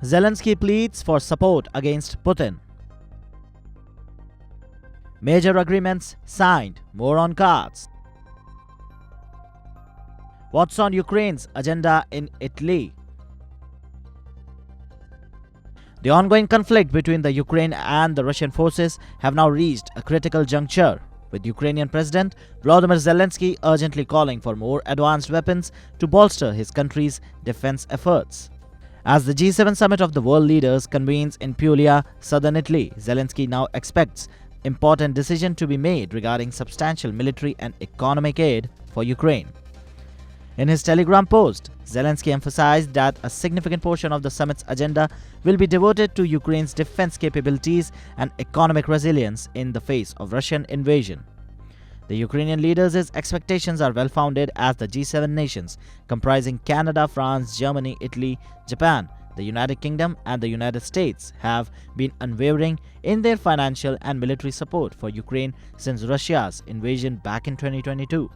Zelensky pleads for support against Putin. Major agreements signed, more on cards. What's on Ukraine's agenda in Italy? The ongoing conflict between the Ukraine and the Russian forces have now reached a critical juncture, with Ukrainian President Volodymyr Zelensky urgently calling for more advanced weapons to bolster his country's defense efforts. As the G7 summit of the world leaders convenes in Puglia, southern Italy, Zelensky now expects important decisions to be made regarding substantial military and economic aid for Ukraine. In his Telegram post, Zelensky emphasized that a significant portion of the summit's agenda will be devoted to Ukraine's defense capabilities and economic resilience in the face of Russian invasion. The Ukrainian leaders' expectations are well-founded as the G7 nations, comprising Canada, France, Germany, Italy, Japan, the United Kingdom and the United States, have been unwavering in their financial and military support for Ukraine since Russia's invasion back in 2022.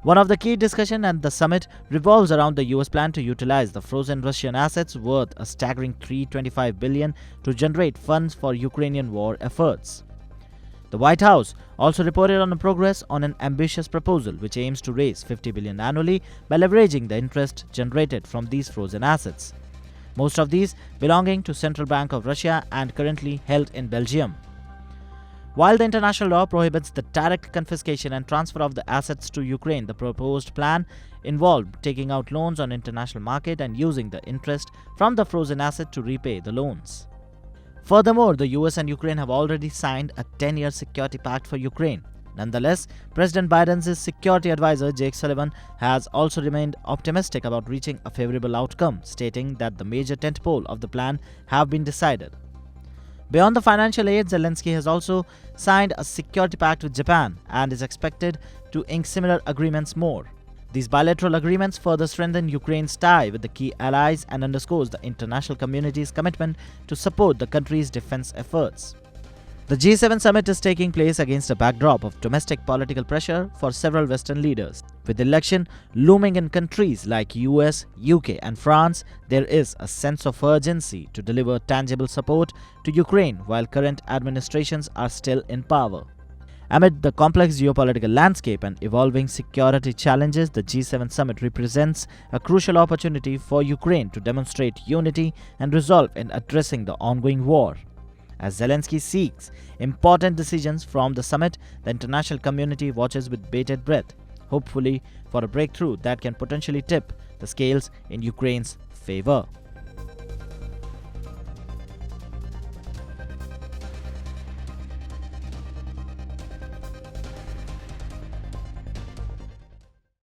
One of the key discussions at the summit revolves around the US plan to utilize the frozen Russian assets worth a staggering $325 billion to generate funds for Ukrainian war efforts. The White House also reported on progress on an ambitious proposal which aims to raise $50 billion annually by leveraging the interest generated from these frozen assets, most of these belonging to Central Bank of Russia and currently held in Belgium. While the international law prohibits the direct confiscation and transfer of the assets to Ukraine, the proposed plan involved taking out loans on international market and using the interest from the frozen asset to repay the loans. Furthermore, the US and Ukraine have already signed a 10-year security pact for Ukraine. Nonetheless, President Biden's security advisor Jake Sullivan has also remained optimistic about reaching a favorable outcome, stating that the major tentpole of the plan have been decided. Beyond the financial aid, Zelensky has also signed a security pact with Japan and is expected to ink similar agreements more. These bilateral agreements further strengthen Ukraine's tie with the key allies and underscores the international community's commitment to support the country's defense efforts. The G7 summit is taking place against a backdrop of domestic political pressure for several Western leaders. With the election looming in countries like US, UK and France, there is a sense of urgency to deliver tangible support to Ukraine while current administrations are still in power. Amid the complex geopolitical landscape and evolving security challenges, the G7 summit represents a crucial opportunity for Ukraine to demonstrate unity and resolve in addressing the ongoing war. As Zelensky seeks important decisions from the summit, the international community watches with bated breath, hopefully for a breakthrough that can potentially tip the scales in Ukraine's favor.